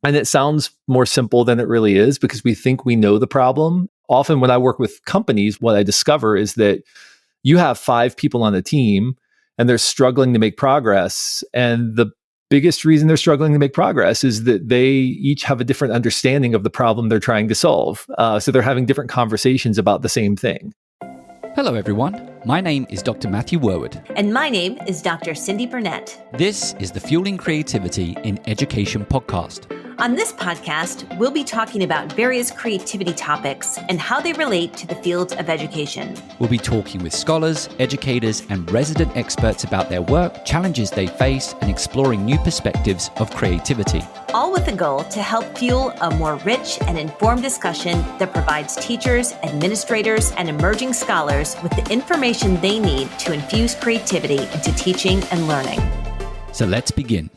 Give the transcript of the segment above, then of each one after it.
And it sounds more simple than it really is because we think we know the problem. Often when I work with companies, what I discover is that you have 5 people on a team and they're struggling to make progress. And the biggest reason they're struggling to make progress is that they each have a different understanding of the problem they're trying to solve. So they're having different conversations about the same thing. Hello everyone, my name is Dr. Matthew Worwood. And my name is Dr. Cyndi Burnett. This is the Fueling Creativity in Education podcast. On this podcast, we'll be talking about various creativity topics and how they relate to the field of education. We'll be talking with scholars, educators, and resident experts about their work, challenges they face, and exploring new perspectives of creativity. All with the goal to help fuel a more rich and informed discussion that provides teachers, administrators, and emerging scholars with the information they need to infuse creativity into teaching and learning. So let's begin.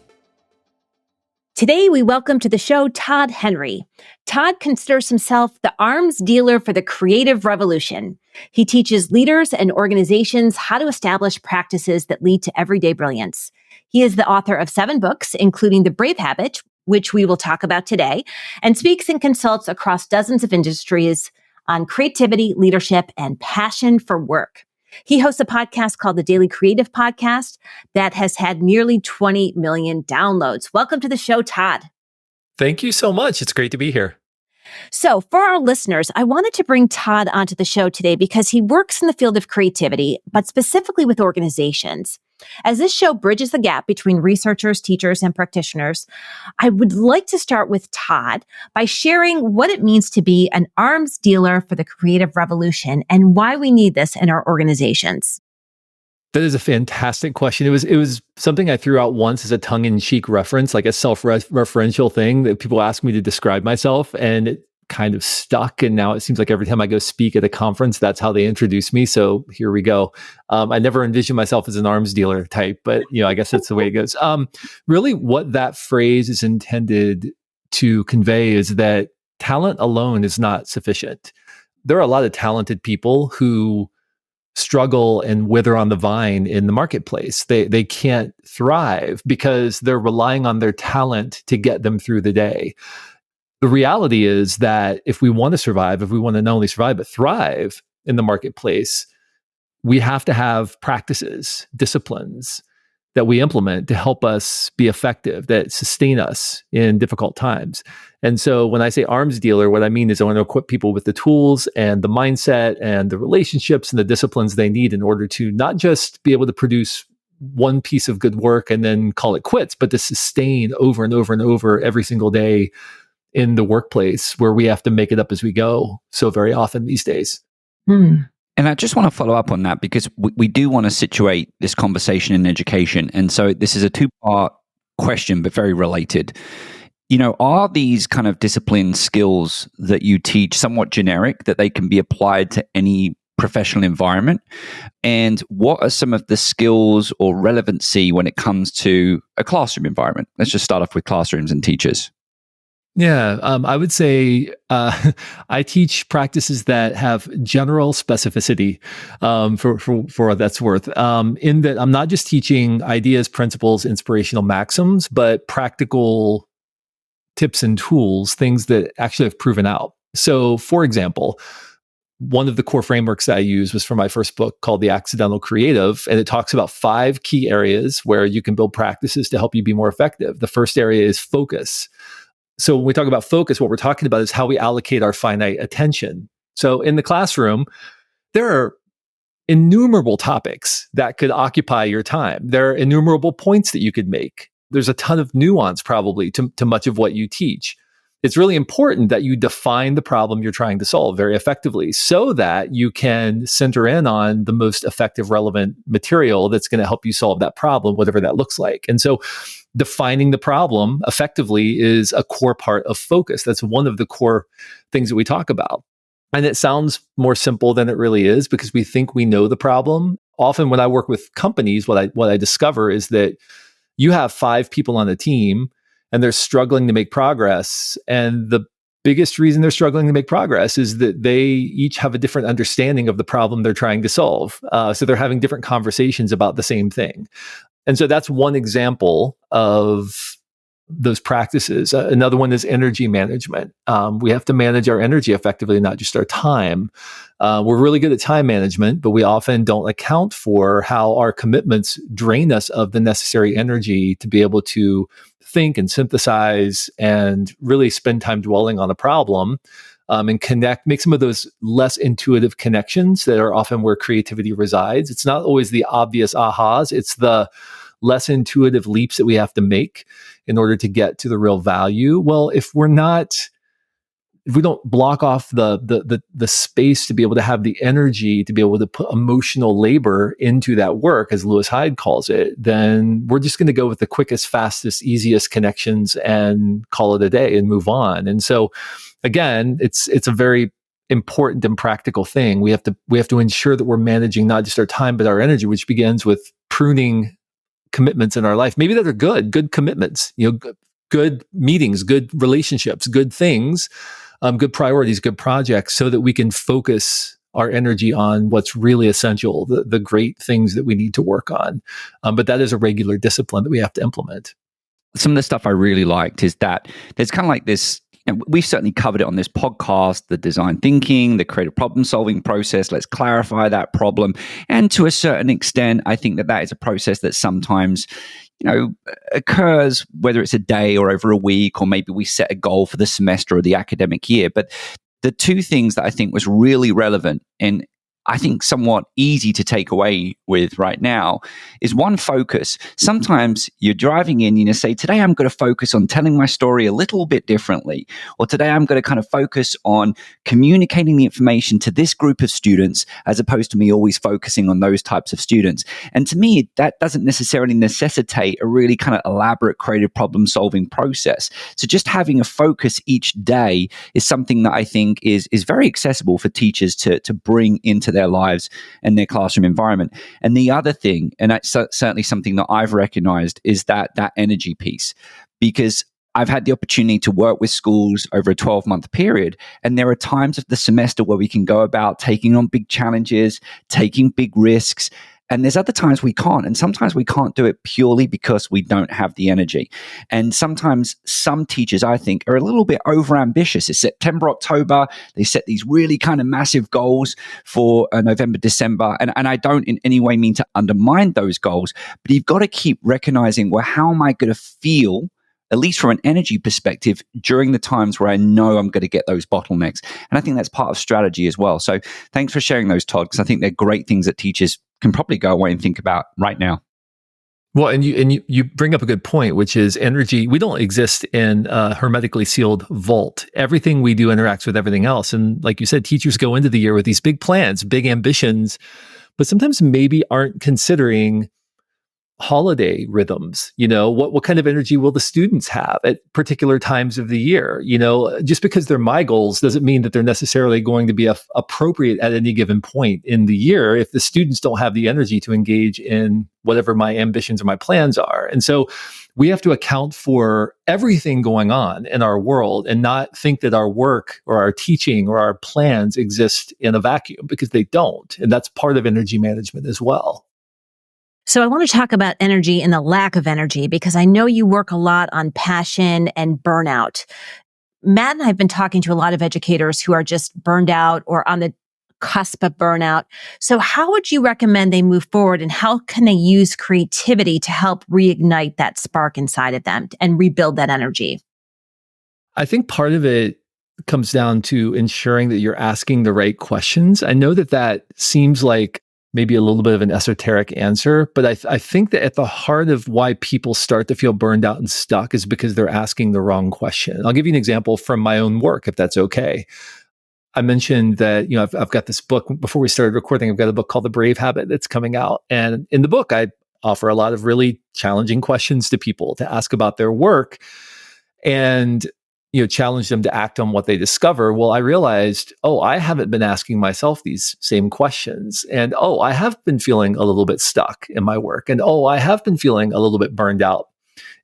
Today, we welcome to the show Todd Henry. Todd considers himself the arms dealer for the creative revolution. He teaches leaders and organizations how to establish practices that lead to everyday brilliance. He is the author of 7 books, including The Brave Habit, which we will talk about today, and speaks and consults across dozens of industries on creativity, leadership, and passion for work. He hosts a podcast called the Daily Creative Podcast that has had nearly 20 million downloads. Welcome to the show, Todd. Thank you so much. It's great to be here. So for our listeners, I wanted to bring Todd onto the show today because he works in the field of creativity, but specifically with organizations. As this show bridges the gap between researchers, teachers, and practitioners, I would like to start with Todd by sharing what it means to be an arms dealer for the creative revolution and why we need this in our organizations. That is a fantastic question. It was something I threw out once as a tongue-in-cheek reference, like a self-referential thing that people ask me to describe myself, and it kind of stuck. And now it seems like every time I go speak at a conference, that's how they introduce me. So here we go. I never envisioned myself as an arms dealer type, but I guess that's the way it goes. Really, what that phrase is intended to convey is that talent alone is not sufficient. There are a lot of talented people who struggle and wither on the vine in the marketplace. They can't thrive because they're relying on their talent to get them through the day. The reality is that if we want to survive, if we want to not only survive, but thrive in the marketplace, we have to have practices, disciplines that we implement to help us be effective, that sustain us in difficult times. And so when I say arms dealer, what I mean is I want to equip people with the tools and the mindset and the relationships and the disciplines they need in order to not just be able to produce one piece of good work and then call it quits, but to sustain over and over and over every single day in the workplace where we have to make it up as we go so very often these days. And I just want to follow up on that because we do want to situate this conversation in education. And so this is a 2-part question, but very related. Are these kind of discipline skills that you teach somewhat generic, that they can be applied to any professional environment? And what are some of the skills or relevancy when it comes to a classroom environment? Let's just start off with classrooms and teachers. Yeah, I would say I teach practices that have general specificity for what that's worth. In that I'm not just teaching ideas, principles, inspirational maxims, but practical tips and tools, things that actually have proven out. So, for example, one of the core frameworks that I use was for my first book called The Accidental Creative, and it talks about 5 key areas where you can build practices to help you be more effective. The first area is focus. So when we talk about focus, what we're talking about is how we allocate our finite attention. So in the classroom, there are innumerable topics that could occupy your time. There are innumerable points that you could make. There's a ton of nuance probably to much of what you teach. It's really important that you define the problem you're trying to solve very effectively so that you can center in on the most effective, relevant material that's going to help you solve that problem, whatever that looks like. And so defining the problem effectively is a core part of focus. That's one of the core things that we talk about. And it sounds more simple than it really is because we think we know the problem. Often when I work with companies, what I discover is that you have 5 people on a team and they're struggling to make progress. And the biggest reason they're struggling to make progress is that they each have a different understanding of the problem they're trying to solve. So they're having different conversations about the same thing. And so that's one example of those practices. Another one is energy management. We have to manage our energy effectively, not just our time. We're really good at time management, but we often don't account for how our commitments drain us of the necessary energy to be able to think and synthesize and really spend time dwelling on a problem, and make some of those less intuitive connections that are often where creativity resides. It's not always the obvious ahas. It's the less intuitive leaps that we have to make in order to get to the real value. Well, if we don't block off the space to be able to have the energy to be able to put emotional labor into that work, as Lewis Hyde calls it, then we're just going to go with the quickest, fastest, easiest connections and call it a day and move on. And so, again, it's a very important and practical thing. We have to ensure that we're managing not just our time but our energy, which begins with pruning commitments in our life, maybe that are good commitments, good meetings, good relationships, good things, good priorities, good projects, so that we can focus our energy on what's really essential, the great things that we need to work on. But that is a regular discipline that we have to implement. Some of the stuff I really liked is that there's kind of like this, we've certainly covered it on this podcast, the design thinking, the creative problem solving process. Let's clarify that problem. And to a certain extent, I think that is a process that sometimes, occurs, whether it's a day or over a week, or maybe we set a goal for the semester or the academic year. But the two things that I think was really relevant and I think somewhat easy to take away with right now is one, focus. Sometimes you're driving in and you say, today I'm going to focus on telling my story a little bit differently, or today I'm going to kind of focus on communicating the information to this group of students, as opposed to me always focusing on those types of students. And to me, that doesn't necessarily necessitate a really kind of elaborate creative problem solving process. So just having a focus each day is something that I think is very accessible for teachers to bring into their lives and their classroom environment. And the other thing, and that's certainly something that I've recognized, is that energy piece, because I've had the opportunity to work with schools over a 12-month period. And there are times of the semester where we can go about taking on big challenges, taking big risks. And there's other times we can't. And sometimes we can't do it purely because we don't have the energy. And sometimes some teachers, I think, are a little bit overambitious. It's September, October. They set these really kind of massive goals for November, December. And I don't in any way mean to undermine those goals, but you've got to keep recognizing, well, how am I going to feel, at least from an energy perspective, during the times where I know I'm going to get those bottlenecks. And I think that's part of strategy as well. So thanks for sharing those, Todd, because I think they're great things that teachers can probably go away and think about right now. Well, and you bring up a good point, which is energy. We don't exist in a hermetically sealed vault. Everything we do interacts with everything else. And like you said, teachers go into the year with these big plans, big ambitions, but sometimes maybe aren't considering holiday rhythms. What kind of energy will the students have at particular times of the year? Just because they're my goals doesn't mean that they're necessarily going to be appropriate at any given point in the year if the students don't have the energy to engage in whatever my ambitions or my plans are. And so we have to account for everything going on in our world and not think that our work or our teaching or our plans exist in a vacuum, because they don't. And that's part of energy management as well. So I want to talk about energy and the lack of energy, because I know you work a lot on passion and burnout. Matt and I have been talking to a lot of educators who are just burned out or on the cusp of burnout. So how would you recommend they move forward, and how can they use creativity to help reignite that spark inside of them and rebuild that energy? I think part of it comes down to ensuring that you're asking the right questions. I know that seems like maybe a little bit of an esoteric answer, but I think that at the heart of why people start to feel burned out and stuck is because they're asking the wrong question. I'll give you an example from my own work, if that's okay. I mentioned that, I've got this book. Before we started recording, I've got a book called The Brave Habit that's coming out. And in the book, I offer a lot of really challenging questions to people to ask about their work and challenge them to act on what they discover. Well, I realized, I haven't been asking myself these same questions. And I have been feeling a little bit stuck in my work. And I have been feeling a little bit burned out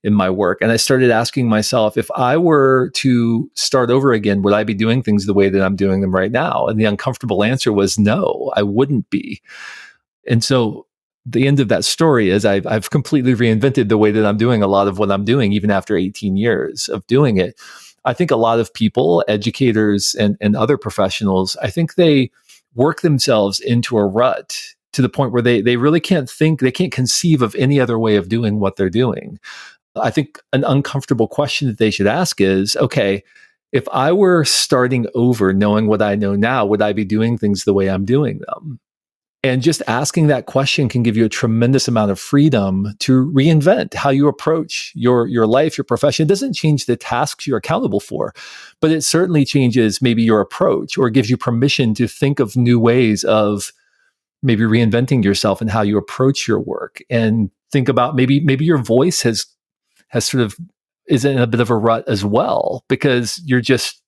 in my work. And I started asking myself, if I were to start over again, would I be doing things the way that I'm doing them right now? And the uncomfortable answer was no, I wouldn't be. And so the end of that story is I've completely reinvented the way that I'm doing a lot of what I'm doing, even after 18 years of doing it. I think a lot of people, educators and other professionals, I think they work themselves into a rut to the point where they really can't think, they can't conceive of any other way of doing what they're doing. I think an uncomfortable question that they should ask is, okay, if I were starting over knowing what I know now, would I be doing things the way I'm doing them? And just asking that question can give you a tremendous amount of freedom to reinvent how you approach your life, your profession. It doesn't change the tasks you're accountable for, but it certainly changes maybe your approach, or gives you permission to think of new ways of maybe reinventing yourself and how you approach your work. And think about maybe your voice has sort of is in a bit of a rut as well, because you're just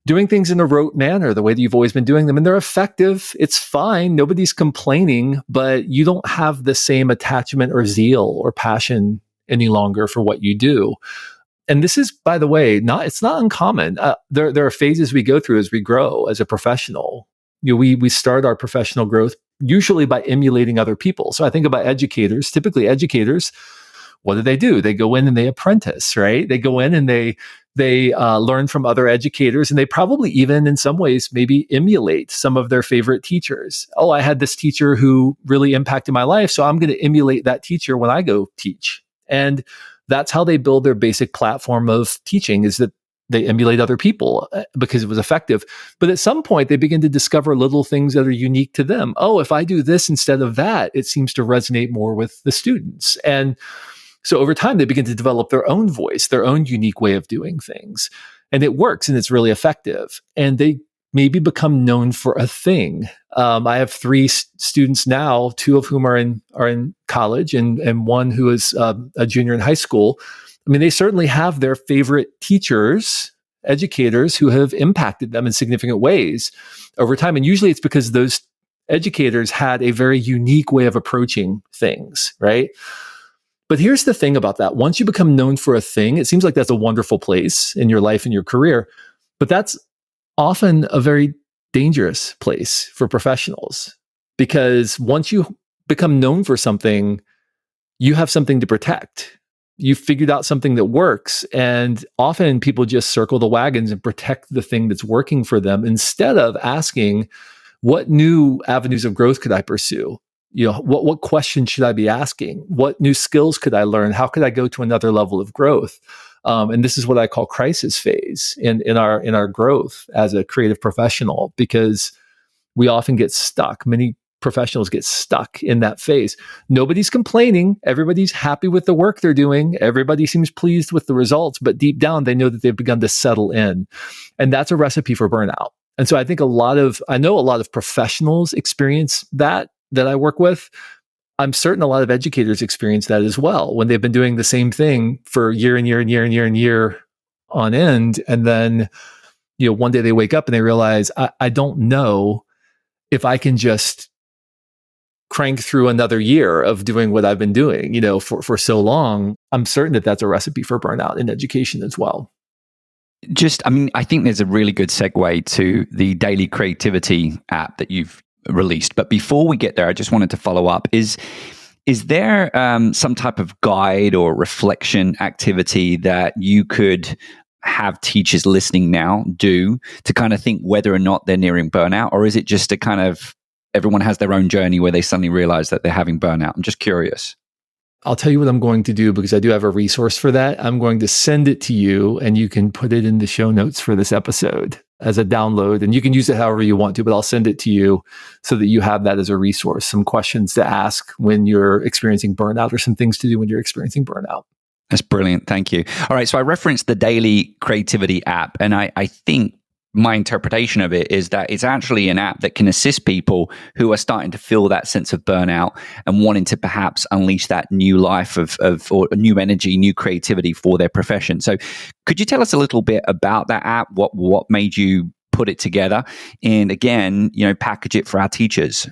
doing things in a rote manner, the way that you've always been doing them. And they're effective. It's fine. Nobody's complaining, but you don't have the same attachment or zeal or passion any longer for what you do. And this is, by the way, it's not uncommon. There are phases we go through as we grow as a professional. We start our professional growth usually by emulating other people. So I think about educators. Typically educators, what do? They go in and they apprentice, right? They go in and they learn from other educators, and they probably even in some ways maybe emulate some of their favorite teachers. Oh, I had this teacher who really impacted my life, so I'm going to emulate that teacher when I go teach. And that's how they build their basic platform of teaching, is that they emulate other people because it was effective. But at some point, they begin to discover little things that are unique to them. Oh, if I do this instead of that, it seems to resonate more with the students. And so over time, they begin to develop their own voice, their own unique way of doing things. And it works, and it's really effective. And they maybe become known for a thing. I have 3 students now, 2 of whom are in college, and one who is a junior in high school. I mean, they certainly have their favorite teachers, educators who have impacted them in significant ways over time. And usually it's because those educators had a very unique way of approaching things, right? But here's the thing about that. Once you become known for a thing, it seems like that's a wonderful place in your life and your career, but that's often a very dangerous place for professionals, because once you become known for something, you have something to protect. You've figured out something that works, and often people just circle the wagons and protect the thing that's working for them instead of asking, what new avenues of growth could I pursue? What questions should I be asking? What new skills could I learn? How could I go to another level of growth? And this is what I call crisis phase in our growth as a creative professional, because we often get stuck. Many professionals get stuck in that phase. Nobody's complaining. Everybody's happy with the work they're doing. Everybody seems pleased with the results, but deep down, they know that they've begun to settle in. And that's a recipe for burnout. And so I think I know a lot of professionals experience that I work with. I'm certain a lot of educators experience that as well, when they've been doing the same thing for year and year and year and year and year on end. And then, one day they wake up and they realize, I don't know if I can just crank through another year of doing what I've been doing, for so long. I'm certain that that's a recipe for burnout in education as well. I think there's a really good segue to the daily creativity app that you've released. But before we get there, I just wanted to follow up. Is there some type of guide or reflection activity that you could have teachers listening now do to kind of think whether or not they're nearing burnout? Or is it just a kind of everyone has their own journey where they suddenly realize that they're having burnout? I'm just curious. I'll tell you what I'm going to do, because I do have a resource for that. I'm going to send it to you, and you can put it in the show notes for this episode as a download, and you can use it however you want to, but I'll send it to you so that you have that as a resource, some questions to ask when you're experiencing burnout, or some things to do when you're experiencing burnout. That's brilliant. Thank you. All right. So I referenced the Daily Creativity app, and I think my interpretation of it is that it's actually an app that can assist people who are starting to feel that sense of burnout and wanting to perhaps unleash that new life of or new energy, new creativity for their profession. So could you tell us a little bit about that app? What made you put it together? And again, package it for our teachers.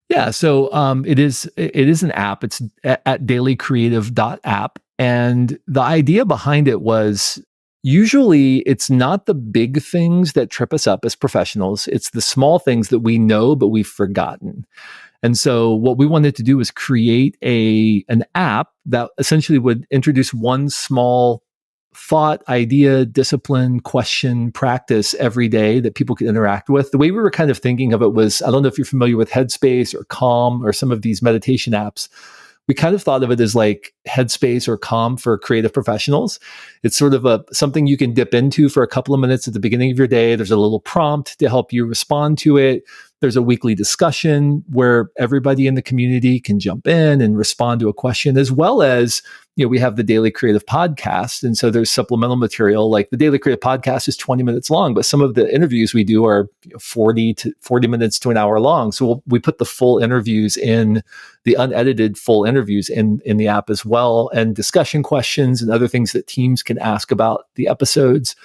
Yeah. So it is an app. It's at dailycreative.app. And the idea behind it was, usually it's not the big things that trip us up as professionals. It's the small things that we know, but we've forgotten. And so what we wanted to do was create an app that essentially would introduce one small thought, idea, discipline, question, practice every day that people could interact with. The way we were kind of thinking of it was, I don't know if you're familiar with Headspace or Calm or some of these meditation apps. We kind of thought of it as like Headspace or Calm for creative professionals. It's sort of something you can dip into for a couple of minutes at the beginning of your day. There's a little prompt to help you respond to it. There's a weekly discussion where everybody in the community can jump in and respond to a question, as well as, we have the Daily Creative Podcast. And so there's supplemental material. Like the Daily Creative Podcast is 20 minutes long, but some of the interviews we do are 40 minutes to an hour long. So we put the full interviews in, the unedited full interviews in the app as well, and discussion questions and other things that teams can ask about the episodes.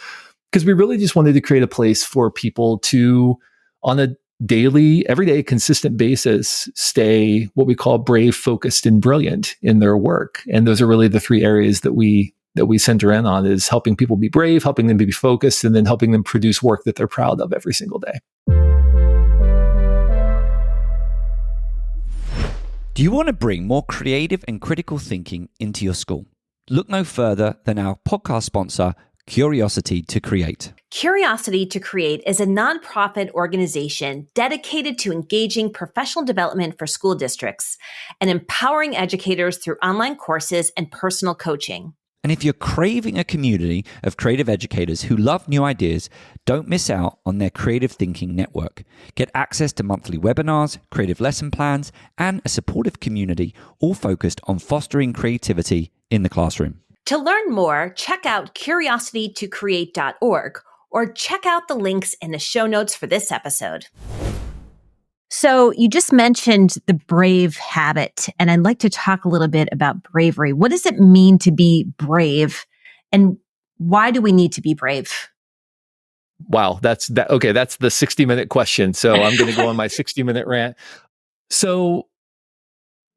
Because we really just wanted to create a place for people to, on a daily, everyday, consistent basis, stay what we call brave, focused, and brilliant in their work. And those are really the three areas that we center in on, is helping people be brave, helping them be focused, and then helping them produce work that they're proud of every single day. Do you want to bring more creative and critical thinking into your school? Look no further than our podcast sponsor, Curiosity to Create. Curiosity to Create is a nonprofit organization dedicated to engaging professional development for school districts and empowering educators through online courses and personal coaching. And if you're craving a community of creative educators who love new ideas, don't miss out on their Creative Thinking Network. Get access to monthly webinars, creative lesson plans, and a supportive community, all focused on fostering creativity in the classroom. To learn more, check out curiositytocreate.org or check out the links in the show notes for this episode. So you just mentioned the brave habit, and I'd like to talk a little bit about bravery. What does it mean to be brave, and why do we need to be brave? Wow, that's the 60-minute question. So I'm going to go on my 60-minute rant. So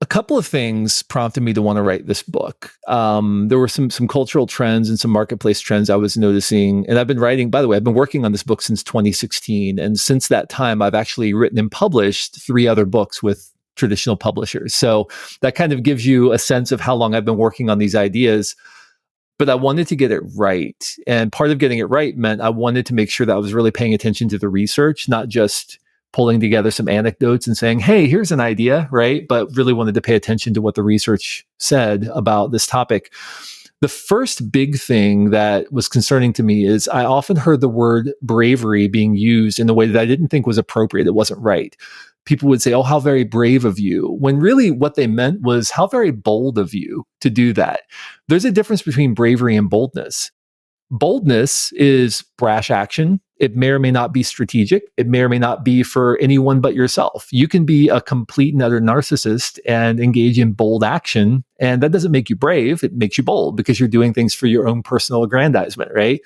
a couple of things prompted me to want to write this book. There were some cultural trends and some marketplace trends I was noticing. And I've been working on this book since 2016. And since that time, I've actually written and published 3 other books with traditional publishers. So that kind of gives you a sense of how long I've been working on these ideas. But I wanted to get it right. And part of getting it right meant I wanted to make sure that I was really paying attention to the research, not just pulling together some anecdotes and saying, hey, here's an idea, right? But really wanted to pay attention to what the research said about this topic. The first big thing that was concerning to me is I often heard the word bravery being used in a way that I didn't think was appropriate. It wasn't right. People would say, oh, how very brave of you, when really what they meant was how very bold of you to do that. There's a difference between bravery and boldness. Boldness is brash action. It may or may not be strategic. It may or may not be for anyone but yourself. You can be a complete and utter narcissist and engage in bold action. And that doesn't make you brave. It makes you bold because you're doing things for your own personal aggrandizement, right?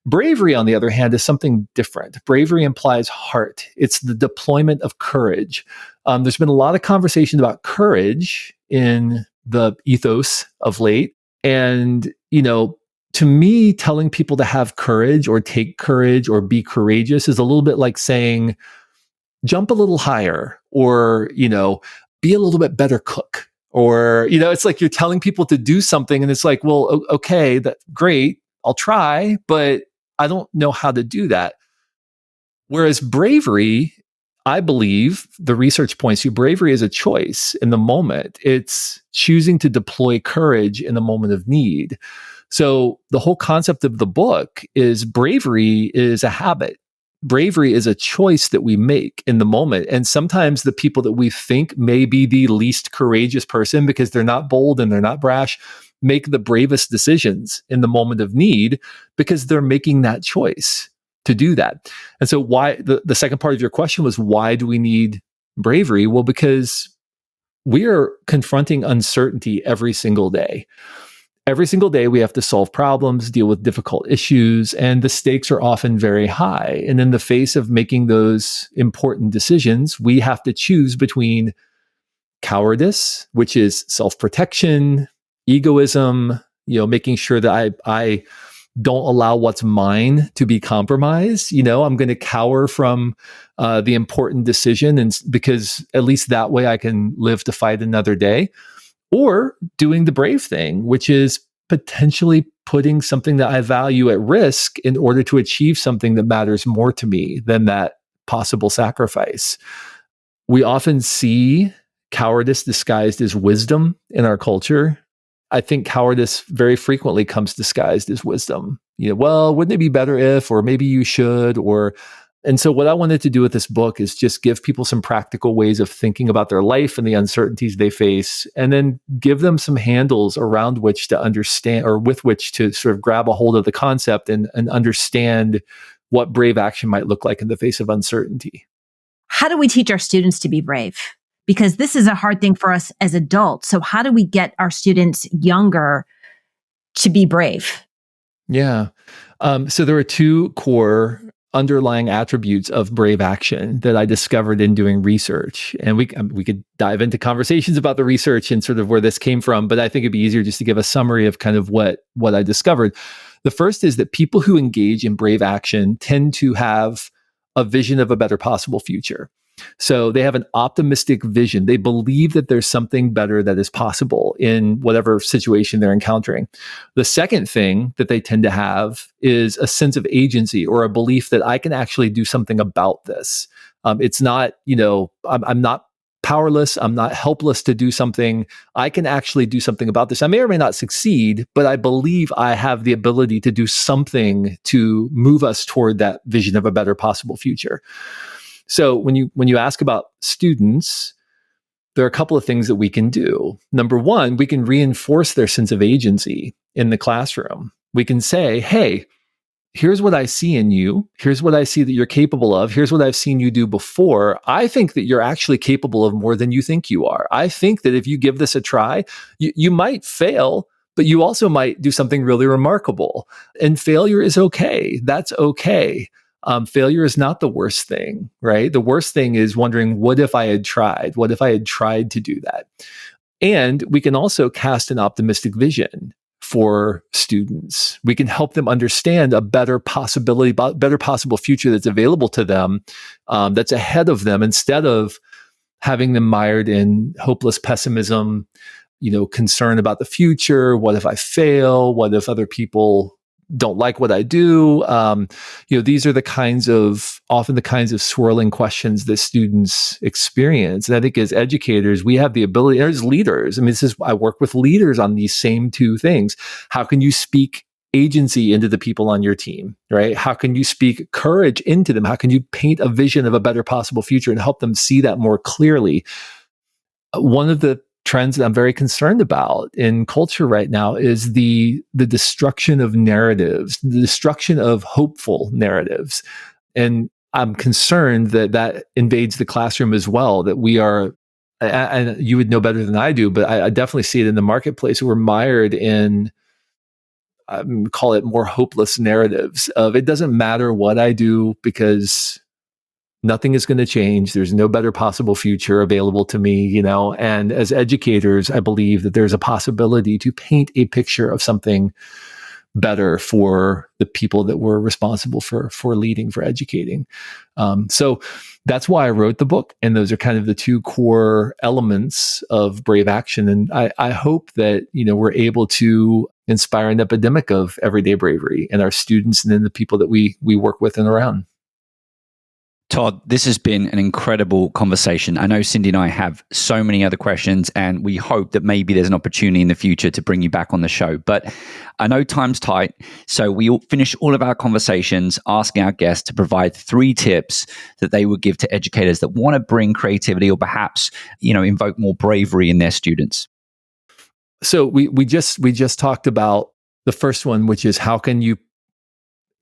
Bravery, on the other hand, is something different. Bravery implies heart. It's the deployment of courage. There's been a lot of conversation about courage in the ethos of late. And, to me, telling people to have courage or take courage or be courageous is a little bit like saying, jump a little higher, or, be a little bit better cook. Or, it's like you're telling people to do something and it's like, well, okay, that's great. I'll try, but I don't know how to do that. Whereas bravery, I believe the research points to bravery is a choice in the moment. It's choosing to deploy courage in the moment of need. So the whole concept of the book is bravery is a habit. Bravery is a choice that we make in the moment. And sometimes the people that we think may be the least courageous person because they're not bold and they're not brash make the bravest decisions in the moment of need because they're making that choice to do that. And so why the second part of your question was, why do we need bravery? Well, because we are confronting uncertainty every single day. Every single day, we have to solve problems, deal with difficult issues, and the stakes are often very high. And in the face of making those important decisions, we have to choose between cowardice, which is self-protection, egoism, making sure that I don't allow what's mine to be compromised. I'm going to cower from the important decision, and because at least that way I can live to fight another day. Or doing the brave thing, which is potentially putting something that I value at risk in order to achieve something that matters more to me than that possible sacrifice. We often see cowardice disguised as wisdom in our culture. I think cowardice very frequently comes disguised as wisdom. Well, wouldn't it be better if, or maybe you should, and so what I wanted to do with this book is just give people some practical ways of thinking about their life and the uncertainties they face, and then give them some handles around which to understand, or with which to sort of grab a hold of the concept and understand what brave action might look like in the face of uncertainty. How do we teach our students to be brave? Because this is a hard thing for us as adults. So how do we get our students younger to be brave? Yeah. So there are two core underlying attributes of brave action that I discovered in doing research. And we could dive into conversations about the research and sort of where this came from, but I think it'd be easier just to give a summary of kind of what I discovered. The first is that people who engage in brave action tend to have a vision of a better possible future. So they have an optimistic vision. They believe that there's something better that is possible in whatever situation they're encountering. The second thing that they tend to have is a sense of agency, or a belief that I can actually do something about this. It's not, I'm not powerless. I'm not helpless to do something. I can actually do something about this. I may or may not succeed, but I believe I have the ability to do something to move us toward that vision of a better possible future. So when you ask about students, there are a couple of things that we can do. Number one, we can reinforce their sense of agency in the classroom. We can say, hey, here's what I see in you. Here's what I see that you're capable of. Here's what I've seen you do before. I think that you're actually capable of more than you think you are. I think that if you give this a try, you might fail, but you also might do something really remarkable. And failure is okay. That's okay. Failure is not the worst thing, right? The worst thing is wondering, what if I had tried? What if I had tried to do that? And we can also cast an optimistic vision for students. We can help them understand a better possibility, better possible future that's available to them, that's ahead of them, instead of having them mired in hopeless pessimism, concern about the future. What if I fail? What if other people don't like what I do? These are often the kinds of swirling questions that students experience. And I think as educators, we have the ability, as leaders, I work with leaders on these same two things. How can you speak agency into the people on your team, right? How can you speak courage into them? How can you paint a vision of a better possible future and help them see that more clearly? One of the trends that I'm very concerned about in culture right now is the destruction of narratives, the destruction of hopeful narratives. And I'm concerned that invades the classroom as well, that we are, and you would know better than I do, but I definitely see it in the marketplace. We're mired in, call it more hopeless narratives of, it doesn't matter what I do because nothing is going to change. There's no better possible future available to me, and as educators, I believe that there's a possibility to paint a picture of something better for the people that we're responsible for leading, for educating. So that's why I wrote the book. And those are kind of the two core elements of brave action. And I hope that, we're able to inspire an epidemic of everyday bravery in our students and in the people that we work with and around. Todd, this has been an incredible conversation. I know Cyndi and I have so many other questions, and we hope that maybe there's an opportunity in the future to bring you back on the show. But I know time's tight, so we finish all of our conversations asking our guests to provide 3 tips that they would give to educators that want to bring creativity or perhaps, invoke more bravery in their students. So we just talked about the first one, which is how can you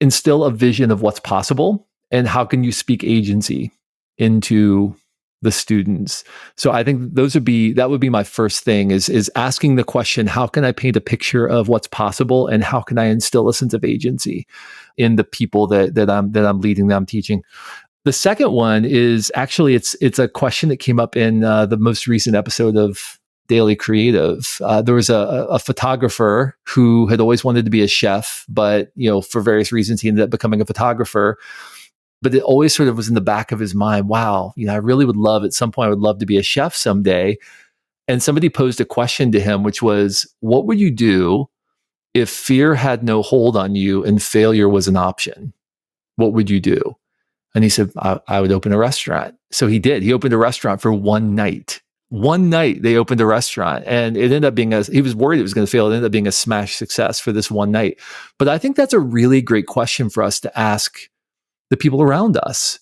instill a vision of what's possible? And how can you speak agency into the students? So I think that would be my first thing is asking the question, how can I paint a picture of what's possible, and how can I instill a sense of agency in the people that I'm leading, that I'm teaching? The second one is actually it's a question that came up in the most recent episode of daily creative. There was a photographer who had always wanted to be a chef, but for various reasons, he ended up becoming a photographer. But it always sort of was in the back of his mind, wow, I really would love, at some point, I would love to be a chef someday. And somebody posed a question to him, which was, what would you do if fear had no hold on you and failure was an option? What would you do? And he said, I would open a restaurant. So he did. He opened a restaurant for one night. One night they opened a restaurant, and it ended up being he was worried it was going to fail. It ended up being a smash success for this one night. But I think that's a really great question for us to ask the people around us.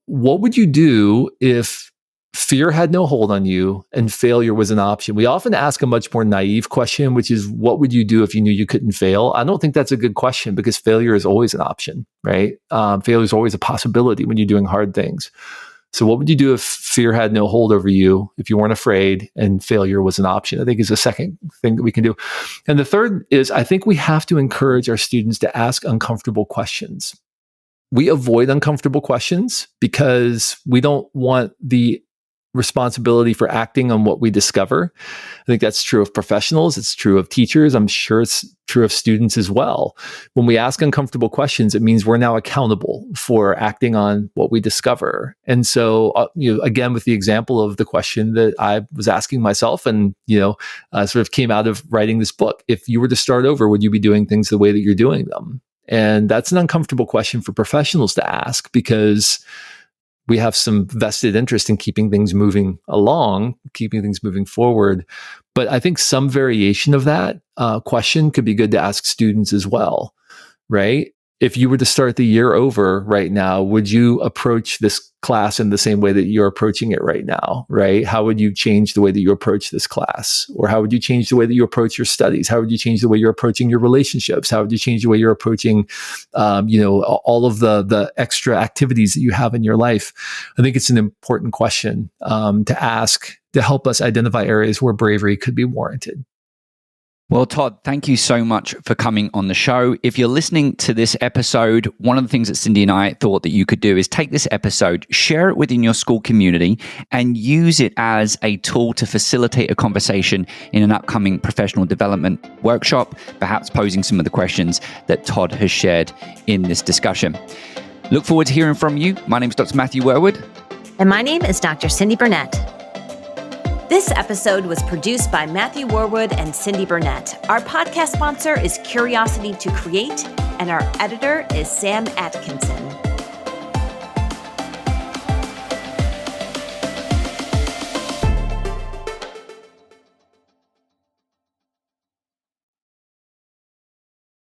What would you do if fear had no hold on you and failure was an option? We often ask a much more naive question, which is, what would you do if you knew you couldn't fail? I don't think that's a good question, because failure is always an option, right? Failure is always a possibility when you're doing hard things. So what would you do if fear had no hold over you, if you weren't afraid and failure was an option? I think is the second thing that we can do. And the third is, I think we have to encourage our students to ask uncomfortable questions. We avoid uncomfortable questions because we don't want the responsibility for acting on what we discover. I think that's true of professionals. It's true of teachers. I'm sure it's true of students as well. When we ask uncomfortable questions, it means we're now accountable for acting on what we discover. And so, again, with the example of the question that I was asking myself and, sort of came out of writing this book, if you were to start over, would you be doing things the way that you're doing them? And that's an uncomfortable question for professionals to ask, because we have some vested interest in keeping things moving along, keeping things moving forward. But I think some variation of that question could be good to ask students as well, right? If you were to start the year over right now, would you approach this class in the same way that you're approaching it right now, right? How would you change the way that you approach this class? Or how would you change the way that you approach your studies? How would you change the way you're approaching your relationships? How would you change the way you're approaching, all of the extra activities that you have in your life? I think it's an important question to ask to help us identify areas where bravery could be warranted. Well, Todd, thank you so much for coming on the show. If you're listening to this episode, one of the things that Cyndi and I thought that you could do is take this episode, share it within your school community, and use it as a tool to facilitate a conversation in an upcoming professional development workshop, perhaps posing some of the questions that Todd has shared in this discussion. Look forward to hearing from you. My name is Dr. Matthew Worwood. And my name is Dr. Cyndi Burnett. This episode was produced by Matthew Worwood and Cyndi Burnett. Our podcast sponsor is Curiosity to Create, and our editor is Sam Atkinson.